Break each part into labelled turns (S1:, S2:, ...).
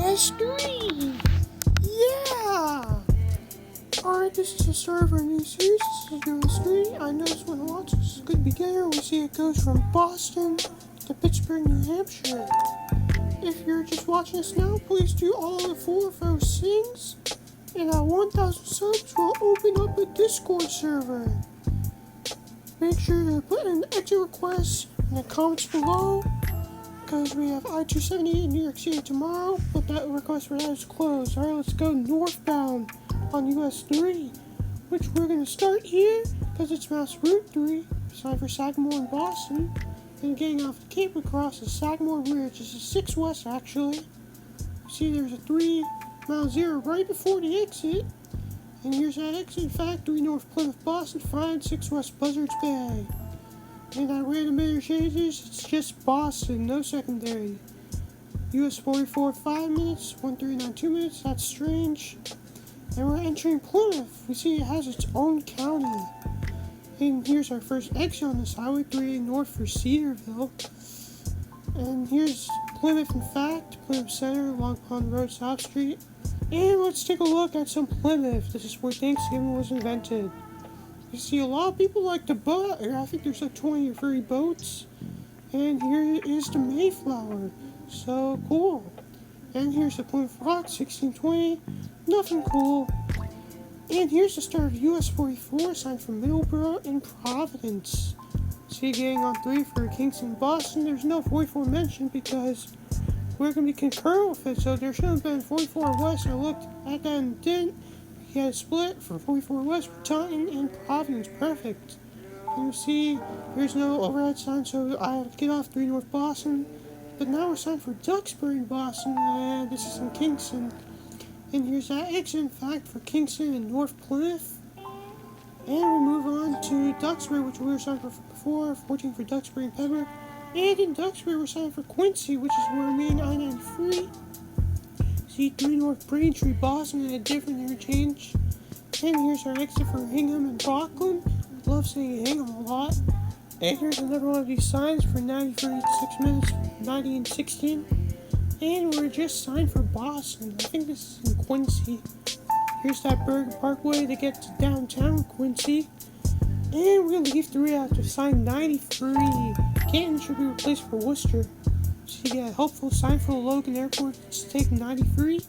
S1: US3! Yeah! Alright, this is the start of our new series. This is US3. I know this one a lot, so this is a good beginner. We see it goes from Boston to Pittsburgh, New Hampshire. If you're just watching us now, please do all 4 of those things. And at 1,000 subs, we'll open up a Discord server. Make sure to put in exit requests in the comments below, because we have I-270 in New York City tomorrow, but that request for that is closed. Alright, let's go northbound on US 3, which we're going to start here, because it's Mass Route 3, signed for Sagamore and Boston, and getting off the Cape across the Sagamore Ridge. This is 6 West, actually. You see there's a 3-mile zero right before the exit, and here's that exit. In fact, 3 North Plymouth, Boston, 5-6 West Buzzards Bay. And at random interchanges, it's just Boston, no secondary. US 44, 5 minutes, 139, 2 minutes, that's strange. And we're entering Plymouth. We see it has its own county. And here's our first exit on this highway, 3A north for Cedarville. And here's Plymouth, in fact, Plymouth Center, Long Pond Road, South Street. And let's take a look at some Plymouth. This is where Thanksgiving was invented. You see a lot of people like to boat. I think there's like 20 or 30 boats. And here is the Mayflower. So cool. And here's the Plymouth Rock, 1620. Nothing cool. And here's the start of US 44, signed from Middleborough and Providence. See, getting on 3 for Kingston, Boston. There's no 44 mentioned because we're going to be concurrent with it. So there should have been 44 West. I looked at that and didn't. He had a split for 44 West for Taunton and Providence. Perfect. And you see, here's no overhead sign, so I have to get off 3 North Boston. But now we're signed for Duxbury, Boston, and this is in Kingston. And here's that exit, in fact, for Kingston and North Plymouth. And we move on to Duxbury, which we were signed for before, 14 for Duxbury and Pembroke. And in Duxbury, we're signed for Quincy, which is where we in I-93. See 3 North Braintree, Boston, and a different interchange. And here's our exit for Hingham and Rockland. I love saying Hingham a lot. And here's another one of these signs for 90 for 6 minutes, 90 and 16. And we're just signed for Boston. I think this is in Quincy. Here's that Bergen Parkway to get to downtown Quincy. And we're going to leave 3 after sign 93. Canton should be replaced for Worcester. So you get a helpful sign for the Logan Airport. Let's take 93.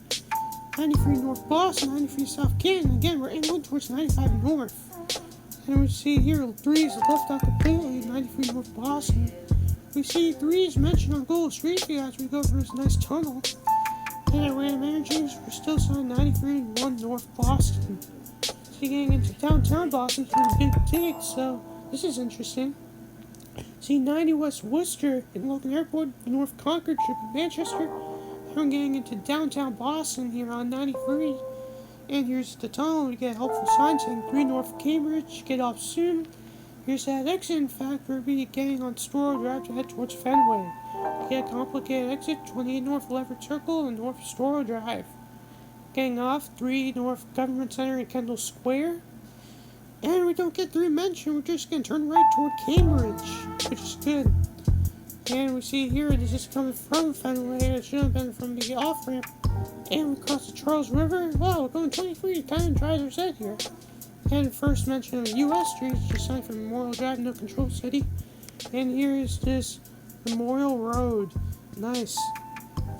S1: 93 North Boston, 93 South Canton. Again, we're inland towards 95 North. And we see here 3 is left out completely, 93 North Boston. We see 3 is mentioned on Google Street View as we go through this nice tunnel. And at random interchanges, we're still signed 93 and 1 North Boston. So you're getting into downtown Boston through the Big Dig, so this is interesting. See 90 West Worcester in Logan Airport, North Concord, should be Manchester. And we're getting into downtown Boston here on 93. And here's the tunnel. We get helpful signs saying 3 North Cambridge, get off soon. Here's that exit. In fact, we'll be getting on Storrow Drive to head towards Fenway. Get a complicated exit, 28 North Leverett Circle and North Storrow Drive. Getting off 3 North Government Center and Kendall Square. And we don't get 3 mentioned, we're just going to turn right toward Cambridge, which is good. And we see here, this is coming from Fenway, it should have been from the off-ramp. And we cross the Charles River. Wow, we're going 23, kind of drives our set here. And first mention of US Street, just signed for Memorial Drive, no control city. And here is this Memorial Road. Nice.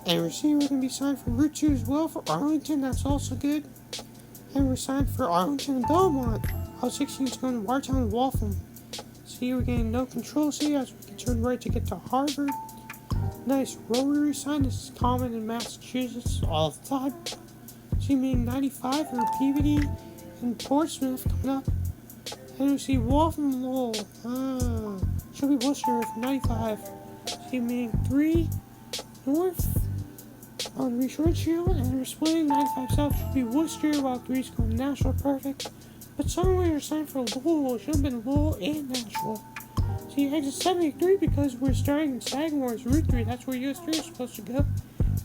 S1: And we're seeing we're going to be signed for Route 2 as well for Arlington, that's also good. And we're signed for Arlington and Belmont. Route 16 is going to Wartown and Waltham. See, we're getting no control city as we can turn right to get to Harvard. Nice rotary sign, this is common in Massachusetts all the time. See, meaning 95 for Peabody and Portsmouth coming up. And we see Waltham Lowell. Should be Worcester for 95. See, meaning 3 North on Reach Ridgefield, and we're splitting 95 South should be Worcester while 3 is going Nashville. Perfect. But somewhere we're signed for Lowell. It should have been Lowell and Nashville. See, exit 73 because we're starting in Sagamore. It's Route 3. That's where US 3 is supposed to go.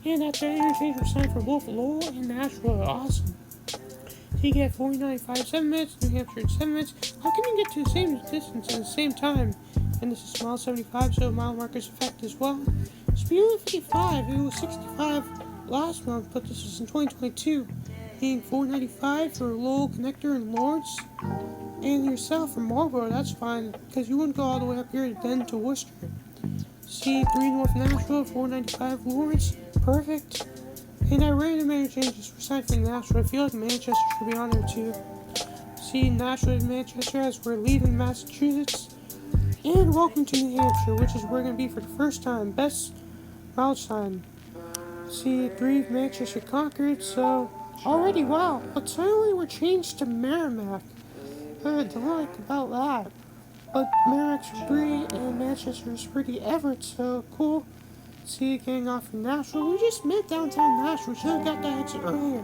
S1: And at that interchange, we're signed for both Lowell and Nashville. Awesome. So you get 49.5, 7 minutes. New Hampshire in 7 minutes. How can you get to the same distance at the same time? And this is mile 75, so mile markers affect as well. Speed limit 55. It was 65 last month, but this was in 2022. Paying $4.95 for a Lowell connector in Lawrence. And yourself from Marlboro, that's fine, because you wouldn't go all the way up here then to Worcester. C3 North Nashville, $4.95 Lawrence, perfect. And I ran the manager changes for signed for Nashville. I feel like Manchester should be on there too. See, Nashville and Manchester as we're leaving Massachusetts. And welcome to New Hampshire, which is where we're going to be for the first time. Best route sign. See, 3 Manchester Concord, so already, wow. But suddenly we're changed to Merrimack. I don't like about that. But Merrimack's free and Manchester's pretty Everett, so cool. See, getting off from Nashville. We just met downtown Nashville. Should have got that exit earlier.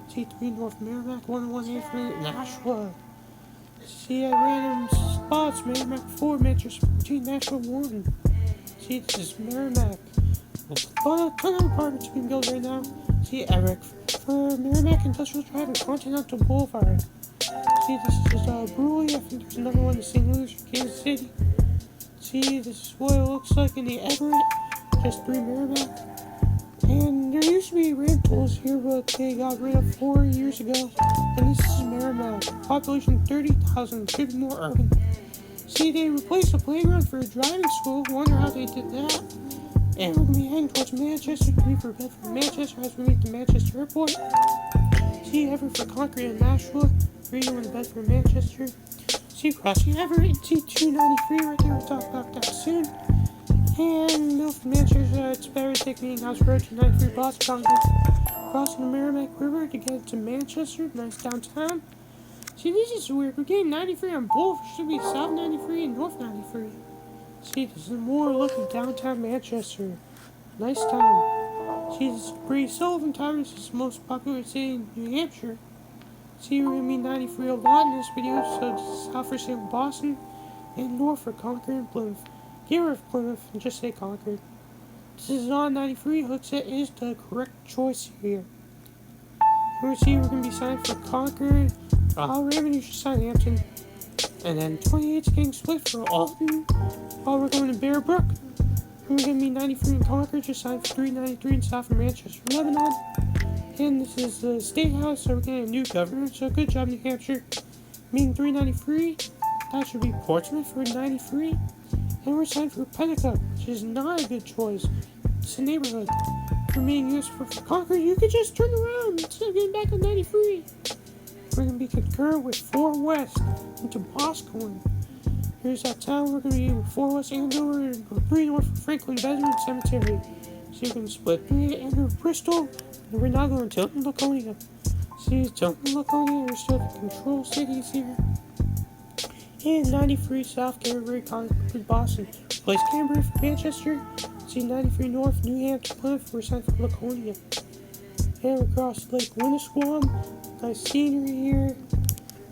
S1: See, 3 North Merrimack, 118 from Nashville. See, at random spots, Merrimack 4, Manchester 14, Nashville 1. See, this is Merrimack. A ton of apartments being built right now. See, Eric for Merrimack Industrial Drive and Continental Boulevard. See, this is just Brewery. I think there's another one in St. Louis or Kansas City. See, this is what it looks like in the Everett. Just 3 Merrimack. And there used to be ramp tools here, but they got rid of 4 years ago. And this is Merrimack. Population 30,000. Should be more urban. See, they replaced the playground for a driving school. Wonder how they did that. And we're going to be heading towards Manchester. 3 for Bedford, Manchester as we meet the Manchester Airport. See, Everett for Concord and Nashville. 3 going to Bedford, Manchester. See, crossing Everett and C293 right there. We'll talk about that soon. And middle from Manchester, it's better to take Meeting House Road to 93 Boston, Concord. Crossing the Merrimack River to get to Manchester. Nice downtown. See, this is weird. We're getting 93 on both. It should be South 93 and North 93. See, this is more look at downtown Manchester. Nice town. See, this is Bree Sullivan Towers. This is the most popular city in New Hampshire. See, we're going to be 93 a lot in this video. So this is South for St. Boston and North for Concord and Plymouth. Get rid of Plymouth and just say Concord. This is on 93. Hooksett is the correct choice here. We're going to be signed for Concord. Raymond, you should sign Hampton. And then 28's getting split for Alton. We're going to Bear Brook. We're going to be 93 in Concord, just signed for 393 in South of Manchester, Lebanon. And this is the State House, so we're getting a new governor. So good job, New Hampshire. Meeting 393. That should be Portsmouth for 93. And we're signed for Pennacook, which is not a good choice. It's a neighborhood. For meeting used for Concord, you could just turn around instead of getting back on 93. We're going to be concurrent with 4 West into Boscawen. Here's that town. We're going to be with 4 West Andover and 3 North for Franklin Veteran Cemetery. So you're going to split 3 Andover Bristol, and we're now going to Tilton Laconia. See, Tilton Laconia, we're still the control cities here. And 93 South Canterbury, Concord, Boston. Replace Canterbury for Manchester. See, 93 North, New Hampshire, Plymouth, we're signed for Laconia. And we cross Lake Winnisquam. Nice scenery here.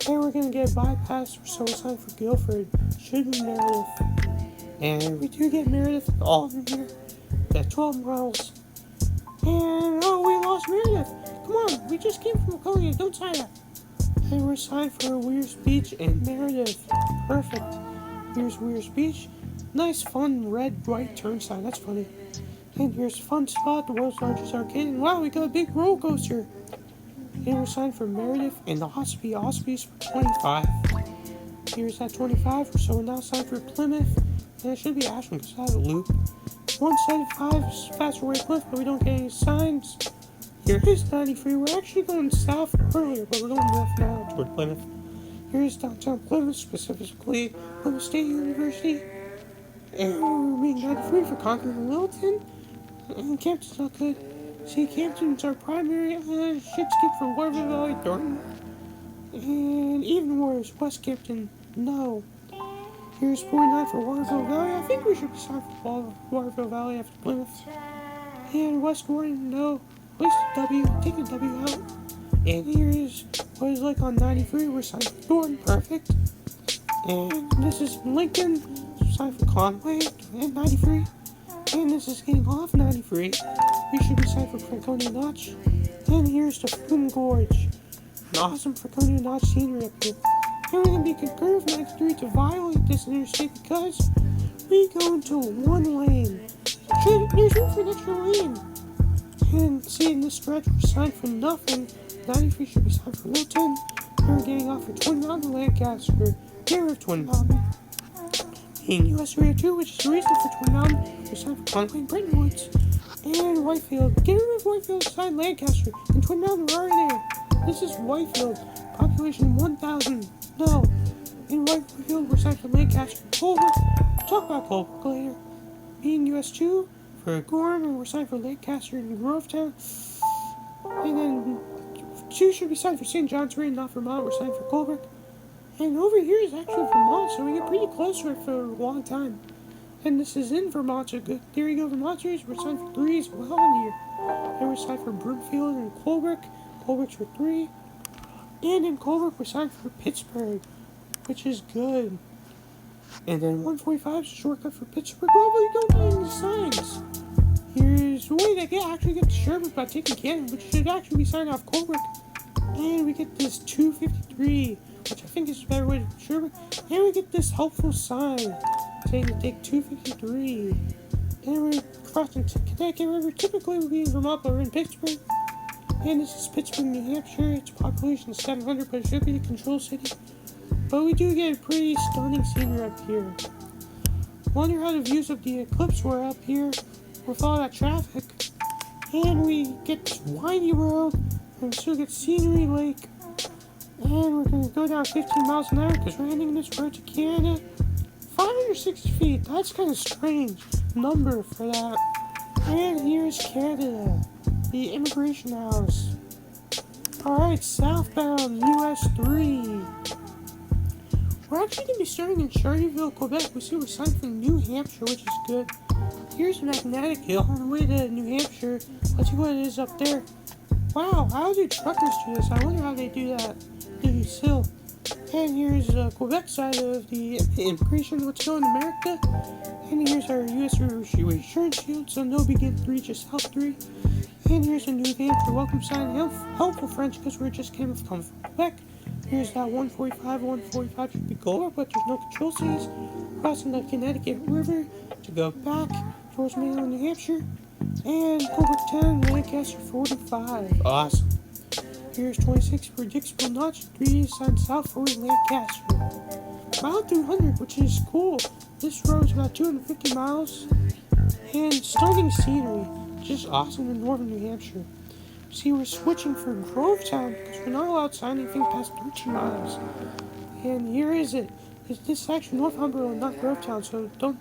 S1: And we're going to get a bypass, so we're signed for Guilford. Should be Meredith. And we do get Meredith all in here. Got 12 miles. And, we lost Meredith. Come on, we just came from Laconia. Don't sign that. And we're signed for Weir's Beach and Meredith. Perfect. Here's Weir's Beach. Nice, fun, red, bright turn sign. That's funny. And here's a fun spot, the world's largest arcade. And wow, we got a big roller coaster. And we're signed for Meredith and the Ospey. Ospey's for 25. Here's that 25. So we're now signed for Plymouth. And it should be Ashland because I have a loop. 175 is faster way Plymouth, but we don't get any signs. Here is 93. We're actually going south earlier, but we're going north now toward Plymouth. Here's downtown Plymouth, specifically Plymouth State University. And we're meeting 93 for Concord and Littleton. And Campton's not good. See, Campton's our primary. Should skip for Waterville Valley, Thornton. And even worse, West Campton, no. Here's 49 for Waterville Valley. I think we should be signed for Waterville Valley after Plymouth. And West Gordon, no. Place the W, take the W out. And here is what it's like on 93. We're signed for Thornton, perfect. And this is Lincoln, signed for Conway and 93. And this is getting off 93. We should be signed for Franconia Notch. And here's the Flume Gorge. An awesome Franconia Notch scenery up here. And we're going to be concurrent with 93 to violate this interstate because we go into one lane. There's room for an extra lane. And see, in this stretch, we're signed for nothing. 93 should be signed for Littleton. And we're getting off for Twin Mountain, Lancaster. Get rid of Twin Mountain. In US 302, which is the reason for Twin Mountain, we're signed for Conway and Bretton Woods. And Whitefield. Get rid of Whitefield, signed Lancaster. And Twin Mountain, we're already there. This is Whitefield. Population 1,000. No. In Whitefield, we're signed for Lancaster and Colbrook. We'll talk about Colbrook later. In US 2 for Gorham, and we're signed for Lancaster and Grovetown. And then 2 should be signed for St. John's Wood, not Vermont. We're signed for Colbrook. And over here is actually Vermont, so we get pretty close to it for a long time. And this is in Vermont, so good. There you go, Vermonters. We're signed for 3 as well in here. And we're signed for Broomfield and Colbrook. Colbrook's for 3. And in Colbrook, we're signed for Pittsburgh, which is good. And then 145 is a shortcut for Pittsburgh. Oh, but we don't need any signs. Here's a way to actually get to Sherbrooke by taking Cannon, which should actually be signed off Colbrook. And we get this 253, which I think is a better way to Sherbrooke. And we get this helpful sign saying to take 253. And we're crossing to Connecticut River. Typically we'll be in Vermont, but we're in Pittsburgh. And this is Pittsburgh, New Hampshire. Its population is 700, but it should be a control city. But we do get a pretty stunning scenery up here. Wonder how the views of the eclipse were up here with all that traffic. And we get this windy road, and we still get Scenery Lake. And we're going to go down 15 miles an hour because we're ending this road to Canada. 560 feet, that's kind of strange number for that. And here's Canada, the immigration house. Alright, southbound US 3. We're actually going to be starting in Charlottesville, Quebec. We see we're signed for New Hampshire, which is good. Here's Magnetic Hill on the way to New Hampshire. Let's see what it is up there. Wow, how do truckers do this? I wonder how they do that. This hill. And here's the Quebec side of the immigration. Let's go in America. And here's our US insurance shield, so no begin 3, just South 3. And here's a New Hampshire welcome sign. Helpful French because we just came from Quebec. Here's that 145. 145 should be Gold, but there's no control cities. Crossing the Connecticut River to go back towards mainland New Hampshire. And Colbrook 10, Lancaster 45. Awesome. Here's 26 for Dixville Notch, 3 sign south for Lancaster. Mile 200, which is cool. This road is about 250 miles. And stunning scenery. Just awesome in northern New Hampshire. See, we're switching for Grovetown because we're not allowed to sign anything past 13 miles. And here is it. This is actually Northumberland, not Grovetown, so don't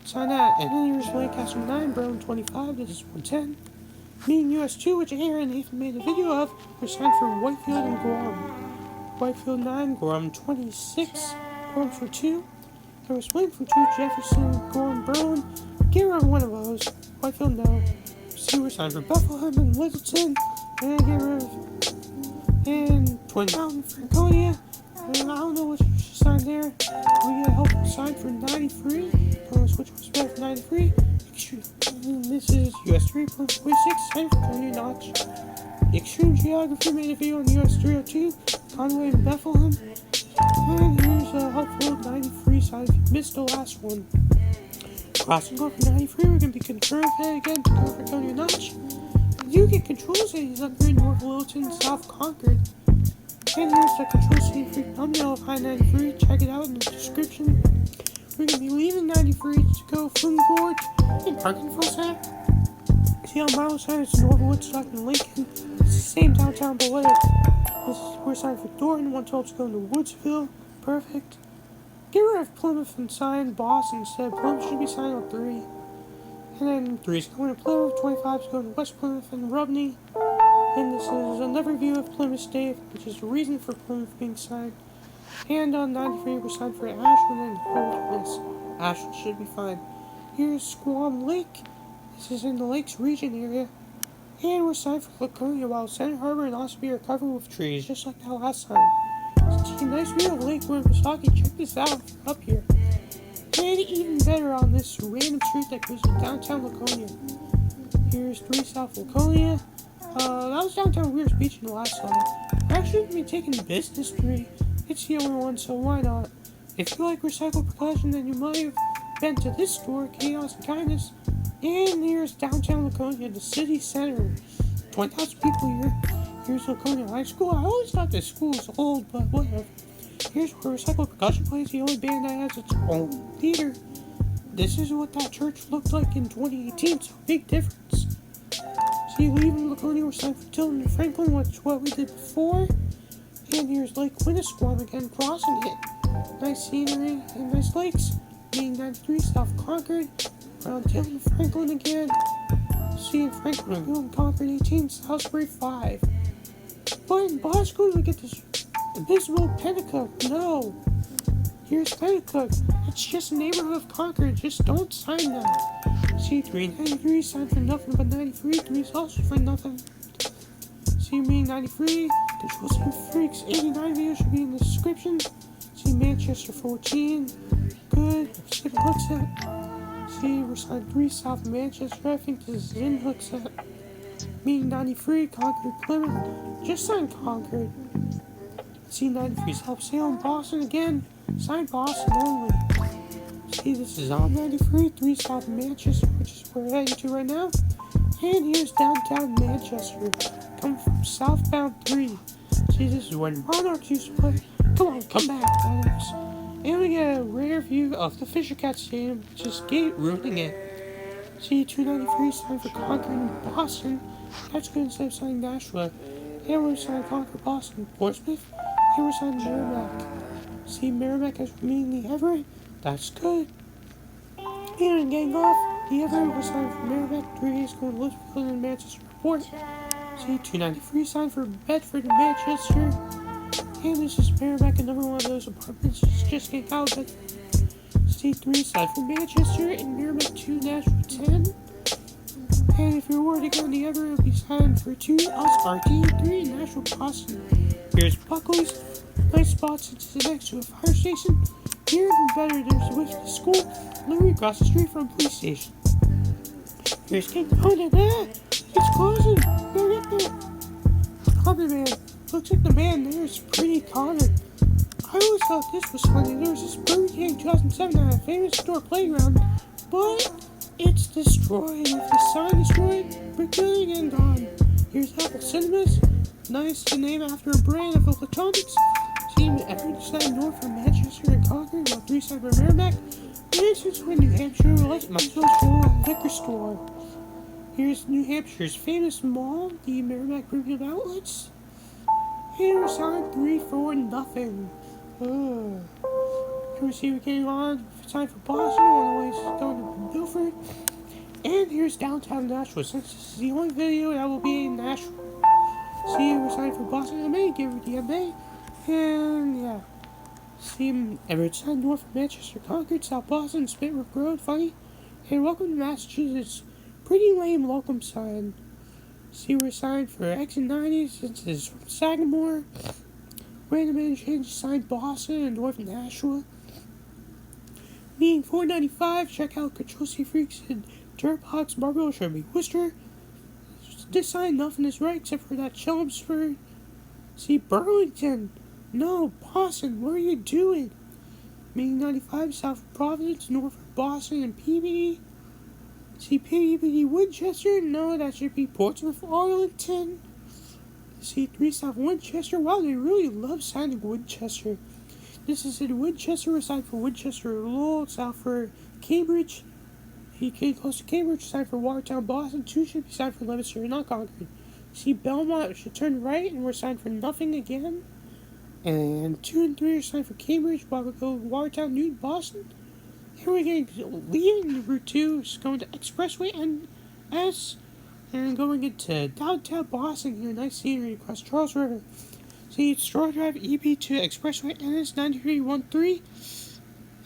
S1: sign that. And then here's Lancaster 9, Brown 25, this is 110. Me and US 2, which Aaron and Nathan made a video of, we're signed for Whitefield and Gorham. Whitefield 9, Gorham 26, Gorham for 2. There was Wayne from 2, Jefferson, Gorham, Brown. Get rid of one of those. Whitefield, no. See, we're signed for Bethlehem and Littleton. And get rid of and Twin Mountain, Franconia. And I don't know what you should sign there. We get a helpful sign for 93. Switch was better for 93. Extreme. And this is US 3.46, Franconia Notch. Extreme Geography made a video on US 302, Conway and Bethlehem. And here's a helpful 93 sign if you missed the last one. Crossing over 93, we're going to be confirmed again to go Franconia Notch. You get control cities up here in North Littleton, South Concord. And here's the control city for thumbnail of High 93. Check it out in the description. We're going to be leaving 93 to go Flume Gorge and Parkinville Center. See on my side, it's North Woodstock and Lincoln. It's the same downtown, but whatever. We're signed for Thornton. 112 is going to Woodsville. Perfect. Get rid of Plymouth and sign Boston instead. Plymouth should be signed on 3. And then 3 is going to Plymouth. 25 is going to West Plymouth and Rubney. And this is another view of Plymouth State, which is the reason for Plymouth being signed. And on 93, we're signed for Ashland and Holderness. Ashland should be fine. Here's Squam Lake. This is in the Lakes region area. And we're signed for Laconia, while Center Harbor and Osby are covered with trees, just like that last time. See a nice view of Lake Winnipesaukee. Check this out up here. And even better on this random street that goes to downtown Laconia. Here's 3 South Laconia. That was downtown Weir's Beach in the last slide. We're actually going to be taking Business 3. It's the only one, so why not? If you like recycled percussion, then you might have been to this store, Chaos and Kindness. And here's downtown Laconia, the city center. 20,000 people here. Here's Laconia High School. I always thought this school was old, but whatever. Here's where Recycled Percussion plays, the only band that has its own theater. This is what that church looked like in 2018, so big difference. See, leaving Laconia, we're signed for Tilton and Franklin, which is what we did before. And here's Lake Winnisquam again, crossing it. Nice scenery and nice lakes. Being 93 South Concord. Around Tilton and Franklin again. See, in Franklin, we're going Concord 18, Salisbury 5. But in Boston, we get this abysmal Pennacook. No. Here's Pennacook. It's just a neighborhood of Concord. Just don't sign that. See, 393 signed for nothing, but 93 3 is also for nothing. See, me 93. Control Scene Freaks 89 video should be in the description. See, Manchester 14. Good. Skip Hookset. See, we're signed 3 South Manchester. I think this is in Hookset. Me 93. Concord Plymouth. Just signed Concord. See, 93 South Salem Boston again. Signed Boston only. See, this is on 93, 3 South Manchester, which is where we're heading to right now. And here's downtown Manchester, coming from southbound 3. See, this is when Monarchs used to play. Come on, come back, Monarchs. And we get a rare view of the Fisher Cat Stadium, which is gate ruining it. See, 293 signed for Concord and Boston. That's good instead of signing Nashua. And we're signing Concord, Boston, Portsmouth. And we're signing Merrimack. See, Merrimack has remaining the Everett. That's good. And getting off, the Everett was signed for Merrimack. 3 is going to Litchfield and Manchester Report. See, 293 signed for Bedford and Manchester. And this is Merrimack, another one of those apartments just getting out of Bedford. See, 3 signed for Manchester and Merrimack 2, Nashville 10. And if you're worried again, the Everett will be signed for 2, RT 3, Nashville, Boston. Here's Buckley's. Nice spot since it's next to a fire station. Here, even better, there's a Whiskey School, literally across the street from a police station. Here's King Conan. It's closing. Better get there. Common Man. Looks like the man there is pretty common. I always thought this was funny. There was this Burger King 2007 at a famous store playground, but it's destroyed. With the sign destroyed, brick building and gone. Here's Apple Cinemas. Nice to name after a brand of electronics. Team Everett side north from Manchester and Concord, while 3 side from Merrimack. And since we're in New Hampshire, might as well show a liquor store. Here's New Hampshire's famous mall, the Merrimack Premium Outlets. Here we're selling 3 for nothing. Here we see we're getting on. Time for Boston, one of the ways going to Milford. And here's downtown Nashville, since this is the only video that will be in Nashville. See, we're signed for Boston MA, give her the MA. And yeah. See, Everett signed north of Manchester, Concord, South Boston, Spitbrook Road, funny. And welcome to Massachusetts. Pretty lame welcome sign. See, we're signed for X and 90 since it's from Sagamore. Random interchange signed Boston and north of Nashua. Meeting 495, check out Control C Freaks and Turnpike's Marble should be Worcester. This sign, nothing is right except for that Chelmsford. See, Burlington. No, Boston, what are you doing? Meeting 95, south of Providence, north of Boston and Peabody. See, Peabody, Winchester. No, that should be Portsmouth, Arlington. See, 3 south Winchester. Wow, they really love signing Winchester. This is in Winchester. We're signed for Winchester, Lowell, south for Cambridge. He came close to Cambridge, signed for Watertown, Boston. 2 should be signed for Leominster, not Concord. See, Belmont should turn right, and we're signed for nothing again. And 2 and 3 are signed for Cambridge, while we go Watertown, Newton, Boston. Here we're leaving Route 2, going to Expressway NS, and going into downtown Boston here. Nice scenery across Charles River. See, Straw Drive, EP2, Expressway NS 9313.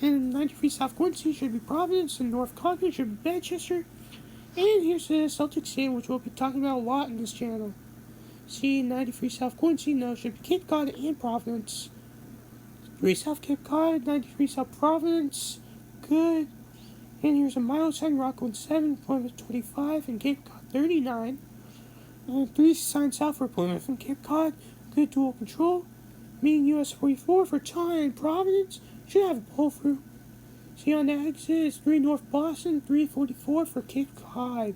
S1: And 93 South Quincy should be Providence, and North Concord should be Manchester. And here's the Celtic Stadium, which we'll be talking about a lot in this channel. See, 93 South Quincy, no, should be Cape Cod and Providence. 3 South Cape Cod, 93 South Providence, good. And here's a mile sign, Rockland 7, Plymouth 25, and Cape Cod 39. And 3 sign south for Plymouth and Cape Cod, good dual control. Meeting US 44 for China and Providence, should have a pull through. See, on the exit is 3 North Boston, 344 for Cape Cod.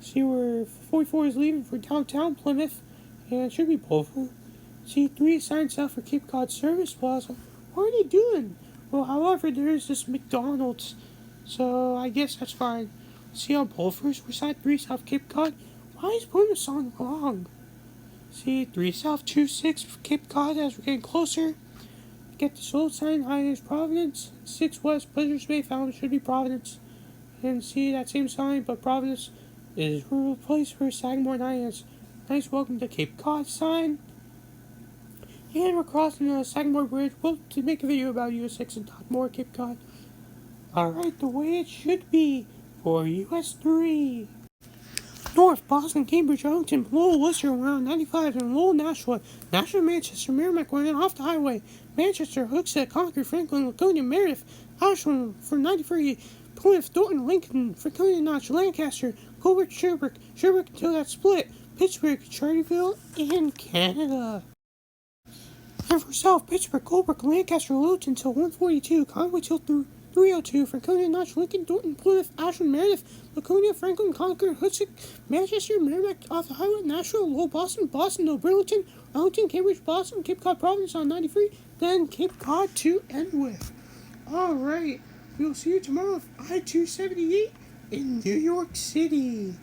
S1: See where 44 is leaving for downtown Plymouth, and it should be Beaufort. See, 3 is signed south for Cape Cod Service Plaza. What are they doing? Well, however, there is this McDonald's, so I guess that's fine. See on Beaufort, we're side 3 South Cape Cod. Why is Plymouth on wrong? See, 3 South 26 for Cape Cod as we're getting closer. Get the slow sign, high is Providence. 6 West Pleasures Bay found should be Providence. And see that same sign, but Providence is replaced for Sagamore 9 as nice welcome to Cape Cod sign. And we're crossing the Sagamore Bridge. We'll to make a video about US 6 and talk more Cape Cod. Alright, the way it should be for US 3. North, Boston, Cambridge, Arlington, Lowell, Worcester, around 95, and Lowell, Nashua, Nashua, Manchester, Merrimack, running off the highway, Manchester, Hooksett, Concord, Franklin, Laconia, Meredith, Ashland, for 93, Plymouth, Thornton, Lincoln, Franconia Notch, Lancaster, Colbert, Sherbrooke until that split, Pittsburgh, Charterville, and Canada. And for South, Pittsburgh, Colbert, Lancaster, Littleton till 142, Conway till 302, Franconia Notch, Lincoln, Thornton, Plymouth, Ashland, Meredith, Laconia, Franklin, Concord, Hooksett, Manchester, Merrimack, off the highway, Nashville, Lowell, Boston, New Burlington, Arlington, Cambridge, Boston, Cape Cod, Providence on 93, then Cape Cod to end with. Alright, we'll see you tomorrow with I-278 in New York City.